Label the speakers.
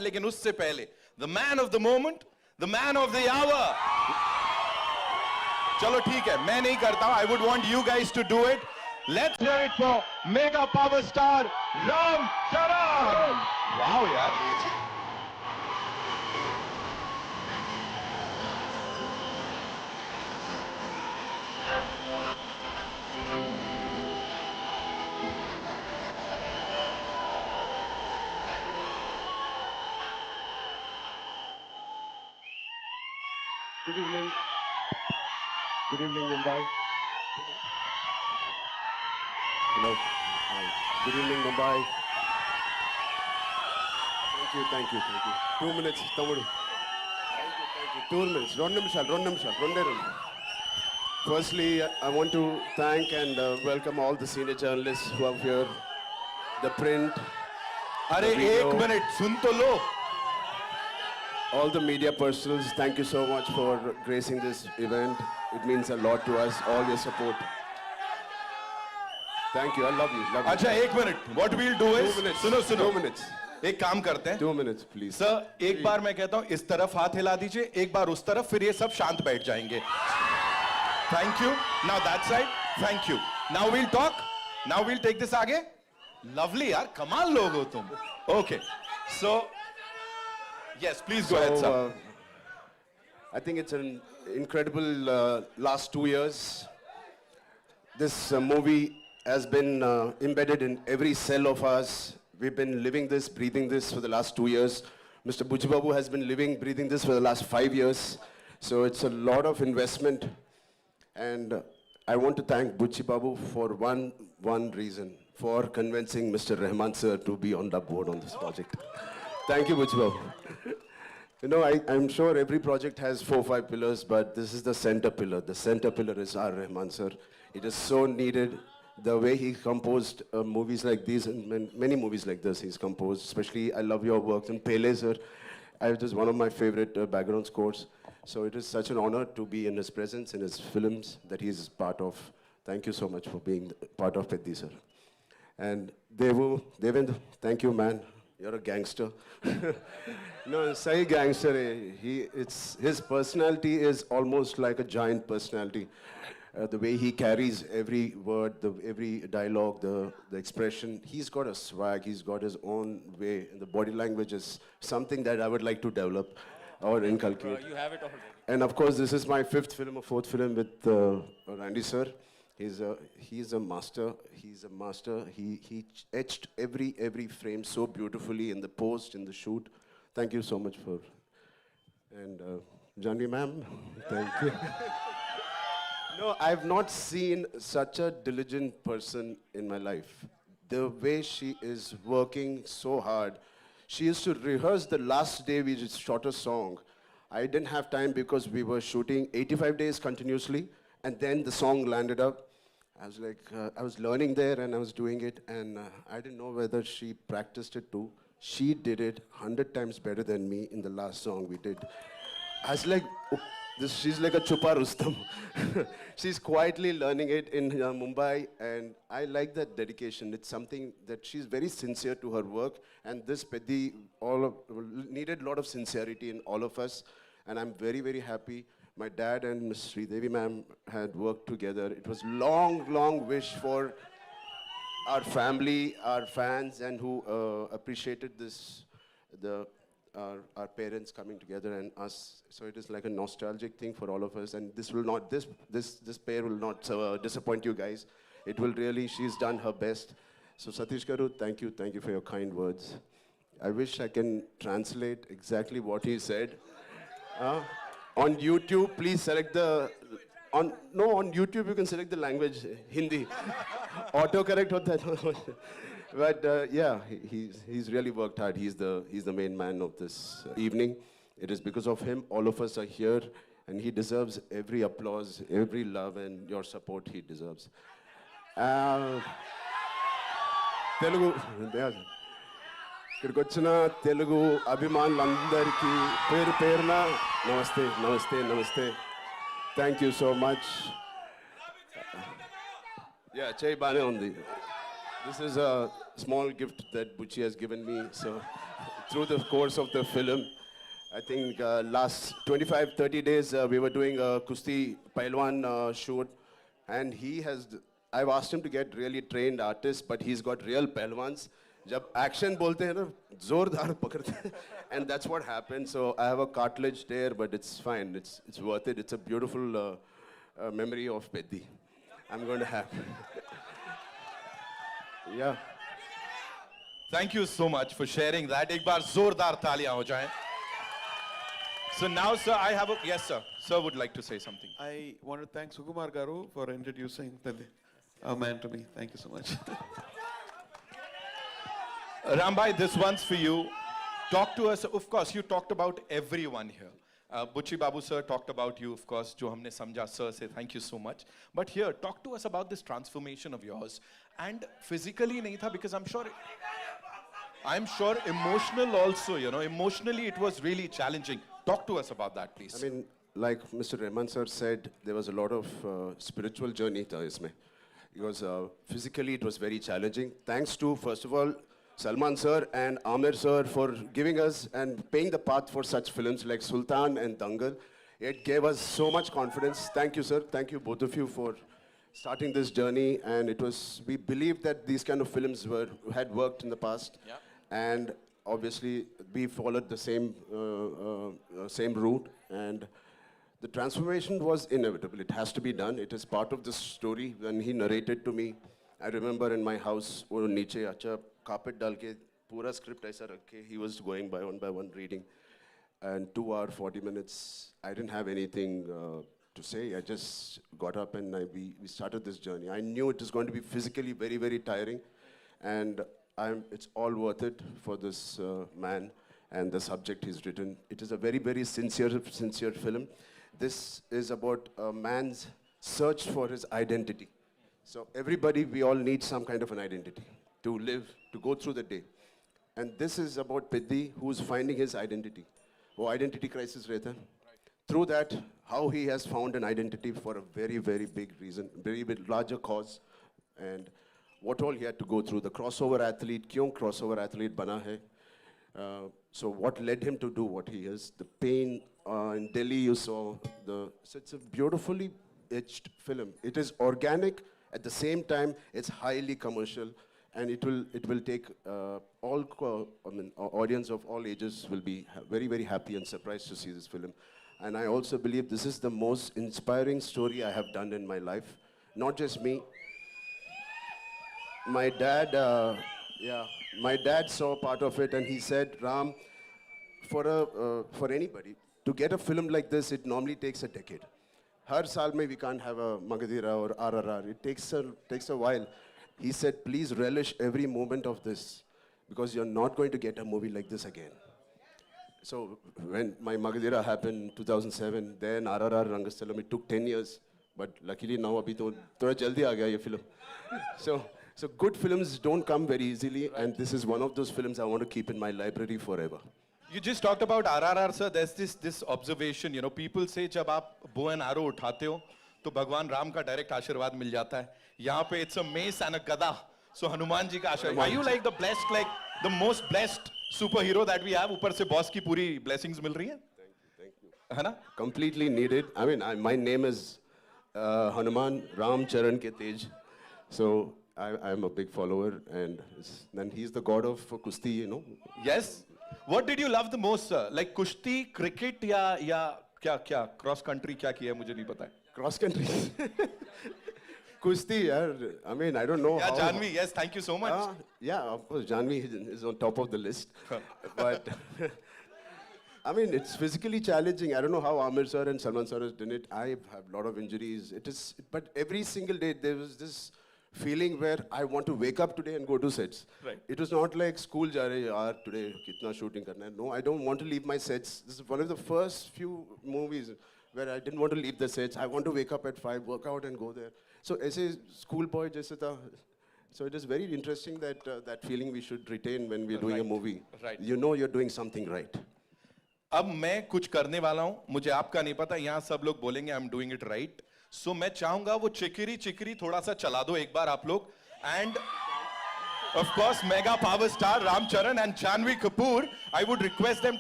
Speaker 1: लेकिन उससे पहले the man of the moment, the man of the hour. चलो ठीक है, मैं नहीं करता हूं. I would want you guys to do it. Let's hear it for mega power star Ram Charan. Wow यार.
Speaker 2: Good evening. Good evening, Mumbai. Hello. Hi. Good evening, Mumbai. Thank you. 2 minutes, Tamudu. Thank you. 2 minutes. Two నిమిషాలు. Firstly, I want to thank and welcome all the senior journalists who are here. The print.
Speaker 1: अरे एक minute सुन तो लो.
Speaker 2: All the media personals, thank you so much for gracing this event. It means a lot to us, all your support. Thank you, I love you.
Speaker 1: अच्छा एक minute. What we'll do is
Speaker 2: 2 minutes.
Speaker 1: सुनो
Speaker 2: 2 minutes.
Speaker 1: एक काम करते हैं.
Speaker 2: 2 minutes, please.
Speaker 1: Sir एक बार मैं कहता हूं इस तरफ हाथ हिला दीजिए, एक बार उस तरफ, फिर ये सब शांत बैठ जाएंगे. Thank you. Now that side. Thank you. Now we'll talk. Now we'll take this आगे. लवली यार, कमाल लोग हो तुम. Okay so yes, please go ahead, sir.
Speaker 2: I think it's an incredible last 2 years. This movie has been embedded in every cell of us. We've been living this, breathing this for the last 2 years. Mr. Buchi Babu has been living, breathing this for the last 5 years. So it's a lot of investment. And I want to thank Buchi Babu for one reason, for convincing Mr. Rahman sir to be on the board on this project. Thank you, Buchi Babu. You know, I'm sure every project has 4-5 pillars, but this is the center pillar. The center pillar is R. Rahman sir. It is so needed. The way he composed movies like these, and many movies like this he's composed, especially I love your works. And Pele sir, it is one of my favorite background scores. So it is such an honor to be in his presence, in his films that he's part of. Thank you so much for being part of Peddi sir. And Devendra, thank you, man. You're a gangster. No, say gangster. His personality is almost like a giant personality. The way he carries every word, every dialogue, the expression. He's got a swag. He's got his own way. And the body language is something that I would like to develop or inculcate.
Speaker 3: You have it already.
Speaker 2: And of course, this is my 5th film or 4th film with Randy sir. He's a master. He's a master. He etched every frame so beautifully in the post, in the shoot. Thank you so much for. And Janvi ma'am, thank you. No, I've not seen such a diligent person in my life. The way she is working so hard. She used to rehearse the last day we just shot a song. I didn't have time because we were shooting 85 days continuously, and then the song landed up. I was like, I was learning there and I was doing it, and I didn't know whether she practiced it too. She did it 100 times better than me in the last song we did. I was like, oh, she's like a Chupa Rustam. She's quietly learning it in Mumbai, and I like that dedication. It's something that she's very sincere to her work, and this Peddi needed a lot of sincerity in all of us, and I'm very happy. My dad and Ms. Sridevi ma'am had worked together. It was long wish for our family, our fans, and who appreciated this, our parents coming together and us. So it is like a nostalgic thing for all of us, and this pair will not disappoint you guys. It will really, she's done her best. So Satish Garu, thank you for your kind words. I wish I can translate exactly what he said. On YouTube, please select on YouTube you can select the language, Hindi. Autocorrect hota hai. But yeah, he's really worked hard. He's the main man of this evening. It is because of him all of us are here, and he deserves every applause, every love, and your support he deserves. Telugu. ఇక్కడికి వచ్చిన తెలుగు అభిమానులందరికీ పేరున నమస్తే. Thank you so much. Yeah, చేయి బానే ఉంది. This is a small gift that Buchi has given me, so through the course of the film. I think last 25, 30 days we were doing a Kusti Pailwan shoot, and I've asked him to get really trained artists, but he's got real Pailwans. जब action बोलते हैं ना जोरदार पकड़ते हैं, and that's what happened. So I have a cartilage there, but it's fine. It's worth it. It's a beautiful memory of Peddi. I'm going to have. Yeah.
Speaker 1: Thank you so much for sharing that. एक बार जोरदार तालियां हो जाएं. So now, sir, I have a yes, sir. Sir would like to say something.
Speaker 3: I want to thank Sukumar Garu for introducing our man to me. Thank you so much.
Speaker 1: Rambhai, this one's for you. Talk to us. Of course, you talked about everyone here. Buchi Babu sir talked about you, of course. Jo humne samjha, sir, say thank you so much. But here, talk to us about this transformation of yours. And physically nahi tha, because I'm sure emotional also, you know, emotionally it was really challenging. Talk to us about that, please.
Speaker 2: I mean, like Mr. Rahman sir said, there was a lot of spiritual journey tha isme. Because physically it was very challenging. Thanks to, first of all, Salman sir and Amir sir for giving us and paying the path for such films like Sultan and Dangal. It gave us so much confidence. Thank you, sir. Thank you, both of you, for starting this journey. And we believed that these kind of films had worked in the past.
Speaker 1: Yeah.
Speaker 2: And obviously, we followed the same route. And the transformation was inevitable. It has to be done. It is part of the story. When he narrated to me, I remember in my house, wo niche acha carpet dal ke pura script aisa rakhe, he was going by one reading. And 2 hours, 40 minutes, I didn't have anything to say. I just got up and we started this journey. I knew it was going to be physically very, very tiring. And it's all worth it for this man and the subject he's written. It is a very, very sincere film. This is about a man's search for his identity. So everybody, we all need some kind of an identity to live, to go through the day. And this is about Peddi, who's finding his identity. Oh, identity crisis rehta hai. Through that, how he has found an identity for a very, very big reason, very big, larger cause. And what all he had to go through. The crossover athlete, kyun crossover athlete bana hai? So what led him to do what he is? The pain in Delhi, you saw. So it's a beautifully etched film. It is organic. At the same time, it's highly commercial, and it will take audience of all ages will be very, very happy and surprised to see this film. And I also believe this is the most inspiring story I have done in my life. Not just me. My dad, my dad saw part of it, and he said, Ram, for anybody to get a film like this, it normally takes a decade. Har saal mein we can't have a Magadhira or RRR. It takes a while. He said, please relish every moment of this, because you're not going to get a movie like this again. So when my Magadhira happened in 2007, then RRR Rangasthalam, it took 10 years. But luckily now abhi to thoda jaldi aa gaya ye film. So good films don't come very easily, and this is one of those films I want to keep in my library forever.
Speaker 1: You just talked about RRR, sir. There's this observation, you know, people say जब आप bow and arrow उठाते हो तो भगवान राम का direct आशीर्वाद मिल जाता है. यहाँ पे it's a mace and a gada. So Hanuman ji का आशीर्वाद. Are you like the most blessed superhero that we have? ऊपर से boss की पूरी blessings मिल रही हैं?
Speaker 2: Thank you.
Speaker 1: है ना?
Speaker 2: Completely needed. I mean, my name is Hanuman Ram Charan Ke Tej. So I'm a big follower, and then he's the god of Kusti, you know.
Speaker 1: Yes. What did you love the most, sir? Like कुश्ती, cricket या क्या cross country क्या किया है मुझे नहीं पता है.
Speaker 2: Cross country. Kusti, yaar. I mean, I don't know.
Speaker 1: Yeah,
Speaker 2: how.
Speaker 1: Janvi. Yes, thank you so much.
Speaker 2: Yeah, of course, Janvi is on top of the list. But I mean, it's physically challenging. I don't know how Amir sir and Salman sir has done it. I have a lot of injuries. But every single day there was this feeling where I want to wake up today and go to sets.
Speaker 1: Right.
Speaker 2: It was not like school ja rahe yaar today kitna shooting karna hai. No, I don't want to leave my sets. This is one of the first few movies where I didn't want to leave the sets. I want to wake up at 5, work out and go there. So as a school boy jaise tha. So it is very interesting that that feeling we should retain when we're doing a movie.
Speaker 1: Right.
Speaker 2: You know you're doing something right.
Speaker 1: अब मैं कुछ करने वाला हूं, मुझे आपका नहीं पता, यहाँ सब लोग बोलेंगे I am doing it right. So मैं चाहूंगा वो चिकरी चिकरी थोड़ा सा चला दो एक बार आप लोग. And Of course, mega power star Ram Charan and Janvi Kapoor. I would request them